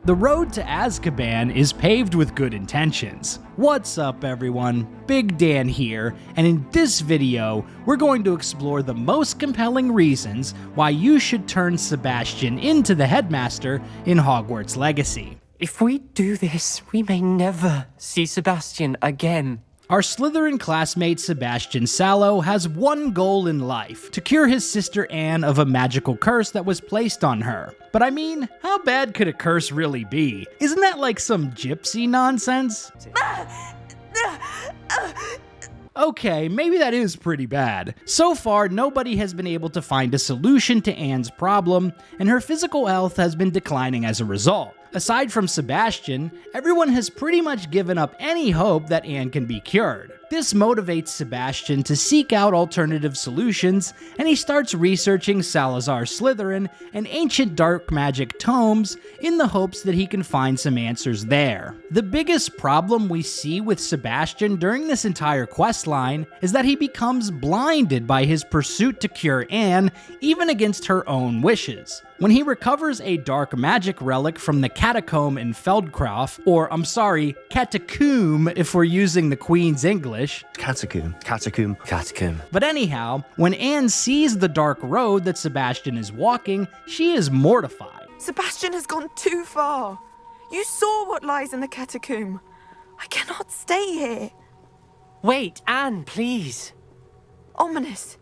The road to Azkaban is paved with good intentions. What's up everyone, Big Dan here, and in this video, we're going to explore the most compelling reasons why you should turn Sebastian into the headmaster in Hogwarts Legacy. If we do this, we may never see Sebastian again. Our Slytherin classmate Sebastian Sallow has one goal in life, to cure his sister Anne of a magical curse that was placed on her. But I mean, how bad could a curse really be? Isn't that like some gypsy nonsense? Okay, maybe that is pretty bad. So far, nobody has been able to find a solution to Anne's problem, and her physical health has been declining as a result. Aside from Sebastian, everyone has pretty much given up any hope that Anne can be cured. This motivates Sebastian to seek out alternative solutions, and he starts researching Salazar Slytherin and ancient dark magic tomes in the hopes that he can find some answers there. The biggest problem we see with Sebastian during this entire questline is that he becomes blinded by his pursuit to cure Anne, even against her own wishes. When he recovers a dark magic relic from the catacomb in Feldcroft, or I'm sorry, catacomb if we're using the Queen's English. Catacomb. But anyhow, when Anne sees the dark road that Sebastian is walking, she is mortified. Sebastian has gone too far. You saw what lies in the catacomb. I cannot stay here. Wait, Anne, please. Ominous.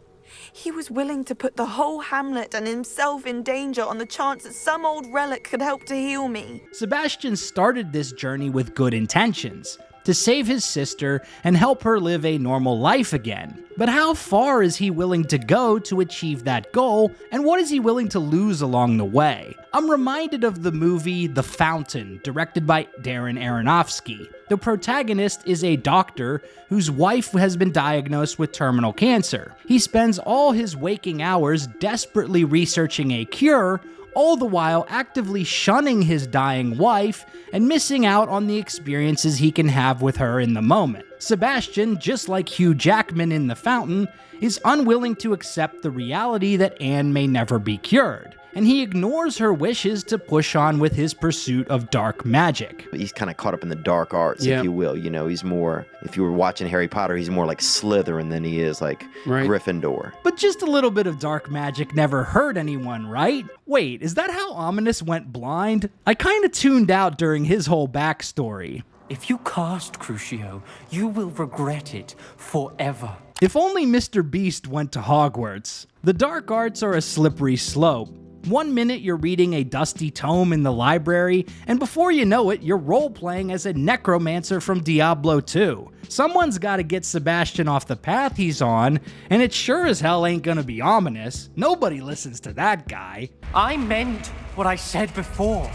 He was willing to put the whole hamlet and himself in danger on the chance that some old relic could help to heal me. Sebastian started this journey with good intentions, to save his sister and help her live a normal life again. But how far is he willing to go to achieve that goal, and what is he willing to lose along the way? I'm reminded of the movie The Fountain, directed by Darren Aronofsky. The protagonist is a doctor whose wife has been diagnosed with terminal cancer. He spends all his waking hours desperately researching a cure, all the while actively shunning his dying wife and missing out on the experiences he can have with her in the moment. Sebastian, just like Hugh Jackman in The Fountain, is unwilling to accept the reality that Anne may never be cured, and he ignores her wishes to push on with his pursuit of dark magic. He's kind of caught up in the dark arts, if you will. You know, he's more, if you were watching Harry Potter, he's more like Slytherin than he is like Gryffindor. But just a little bit of dark magic never hurt anyone, right? Wait, is that how Ominous went blind? I kinda tuned out during his whole backstory. If you cast Crucio, you will regret it forever. If only Mr. Beast went to Hogwarts. The dark arts are a slippery slope. One minute you're reading a dusty tome in the library, and before you know it, you're role-playing as a necromancer from Diablo 2. Someone's gotta get Sebastian off the path he's on, and it sure as hell ain't gonna be Ominous. Nobody listens to that guy. I meant what I said before.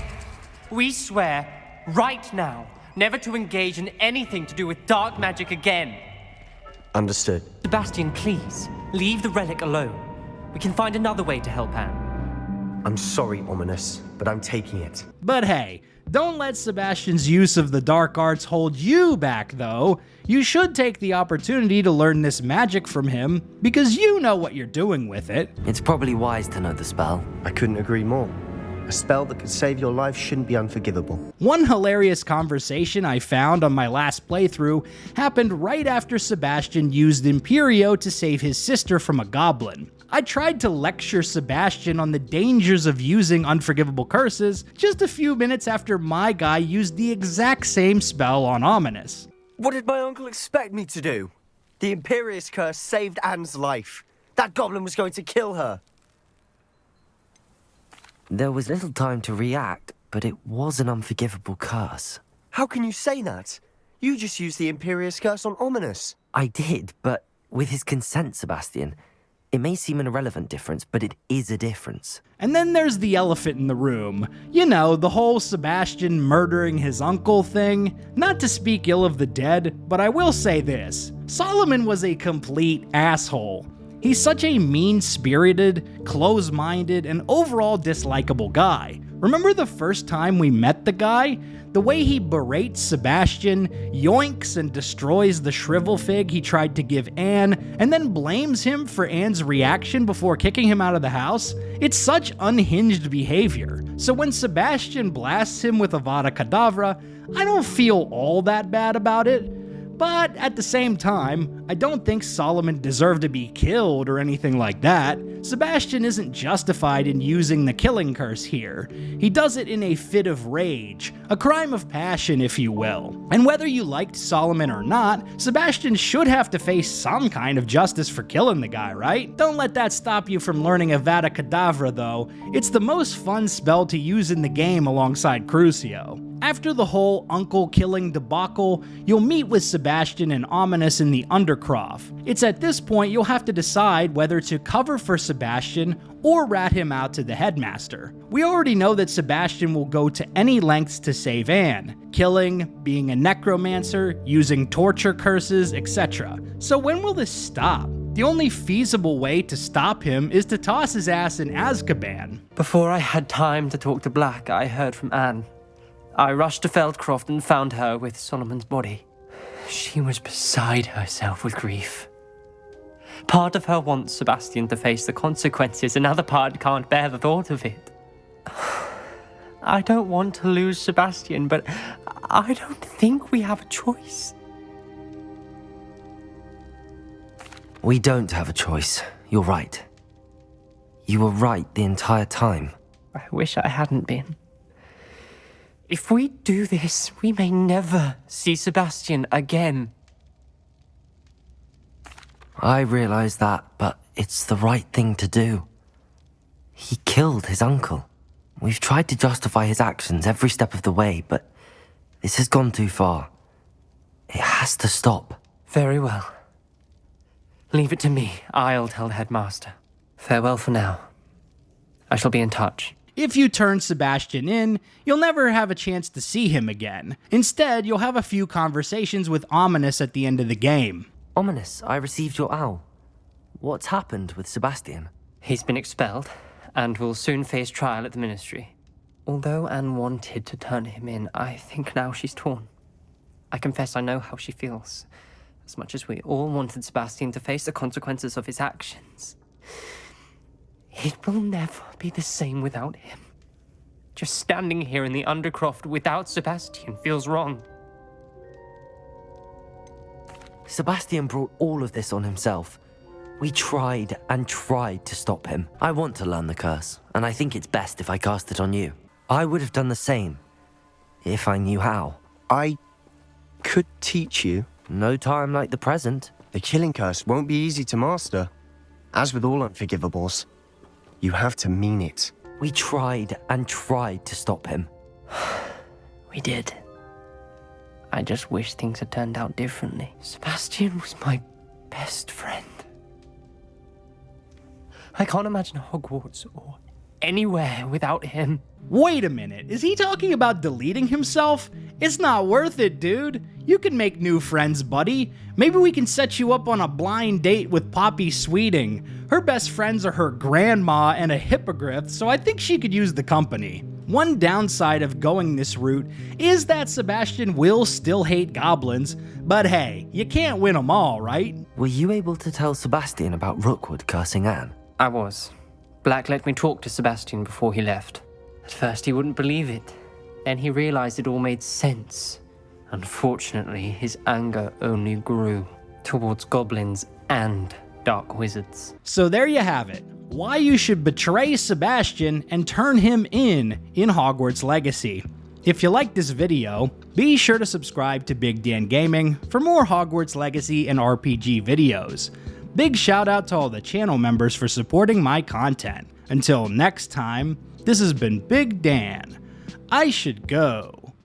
We swear, right now, never to engage in anything to do with dark magic again. Understood. Sebastian, please, leave the relic alone. We can find another way to help Anne. I'm sorry, Ominous, but I'm taking it. But hey, don't let Sebastian's use of the dark arts hold you back, though. You should take the opportunity to learn this magic from him, because you know what you're doing with it. It's probably wise to know the spell. I couldn't agree more. A spell that could save your life shouldn't be unforgivable. One hilarious conversation I found on my last playthrough happened right after Sebastian used Imperio to save his sister from a goblin. I tried to lecture Sebastian on the dangers of using unforgivable curses just a few minutes after my guy used the exact same spell on Ominous. What did my uncle expect me to do? The Imperious Curse saved Anne's life. That goblin was going to kill her. There was little time to react, but it was an unforgivable curse. How can you say that? You just used the Imperious Curse on Ominous. I did, but with his consent, Sebastian. It may seem an irrelevant difference, but it is a difference. And then there's the elephant in the room. You know, the whole Sebastian murdering his uncle thing. Not to speak ill of the dead, but I will say this. Solomon was a complete asshole. He's such a mean-spirited, close-minded, and overall dislikable guy. Remember the first time we met the guy? The way he berates Sebastian, yoinks and destroys the shrivel fig he tried to give Anne, and then blames him for Anne's reaction before kicking him out of the house? It's such unhinged behavior. So when Sebastian blasts him with Avada Kedavra, I don't feel all that bad about it. But at the same time, I don't think Solomon deserved to be killed or anything like that. Sebastian isn't justified in using the killing curse here. He does it in a fit of rage, a crime of passion if you will. And whether you liked Solomon or not, Sebastian should have to face some kind of justice for killing the guy, right? Don't let that stop you from learning Avada Kedavra though. It's the most fun spell to use in the game alongside Crucio. After the whole uncle killing debacle, you'll meet with Sebastian and Ominous in the Undercroft. It's at this point you'll have to decide whether to cover for Sebastian or rat him out to the headmaster. We already know that Sebastian will go to any lengths to save Anne, killing, being a necromancer, using torture curses, etc. So when will this stop? The only feasible way to stop him is to toss his ass in Azkaban. Before I had time to talk to Black, I heard from Anne. I rushed to Feldcroft and found her with Solomon's body. She was beside herself with grief. Part of her wants Sebastian to face the consequences, another part can't bear the thought of it. I don't want to lose Sebastian, but I don't think we have a choice. We don't have a choice. You're right. You were right the entire time. I wish I hadn't been. If we do this, we may never see Sebastian again. I realize that, but it's the right thing to do. He killed his uncle. We've tried to justify his actions every step of the way, but this has gone too far. It has to stop. Very well. Leave it to me. I'll tell the headmaster. Farewell for now. I shall be in touch. If you turn Sebastian in, you'll never have a chance to see him again. Instead, you'll have a few conversations with Ominous at the end of the game. Ominous, I received your owl. What's happened with Sebastian? He's been expelled, and will soon face trial at the Ministry. Although Anne wanted to turn him in, I think now she's torn. I confess I know how she feels. As much as we all wanted Sebastian to face the consequences of his actions. It will never be the same without him. Just standing here in the Undercroft without Sebastian feels wrong. Sebastian brought all of this on himself. We tried and tried to stop him. I want to learn the curse, and I think it's best if I cast it on you. I would have done the same, if I knew how. I could teach you. No time like the present. The killing curse won't be easy to master. As with all unforgivables, you have to mean it. We tried and tried to stop him. We did. I just wish things had turned out differently. Sebastian was my best friend. I can't imagine Hogwarts or anywhere without him. Wait a minute, is he talking about deleting himself? It's not worth it, dude. You can make new friends, buddy. Maybe we can set you up on a blind date with Poppy Sweeting. Her best friends are her grandma and a hippogriff, so I think she could use the company. One downside of going this route is that Sebastian will still hate goblins, but hey, you can't win them all, right? Were you able to tell Sebastian about Rookwood cursing Anne? I was. Black let me talk to Sebastian before he left. At first he wouldn't believe it. Then he realized it all made sense. Unfortunately, his anger only grew towards goblins and dark wizards. So there you have it. Why you should betray Sebastian and turn him in Hogwarts Legacy. If you liked this video, be sure to subscribe to Big Dan Gaming for more Hogwarts Legacy and RPG videos. Big shout out to all the channel members for supporting my content. Until next time, this has been Big Dan. I should go.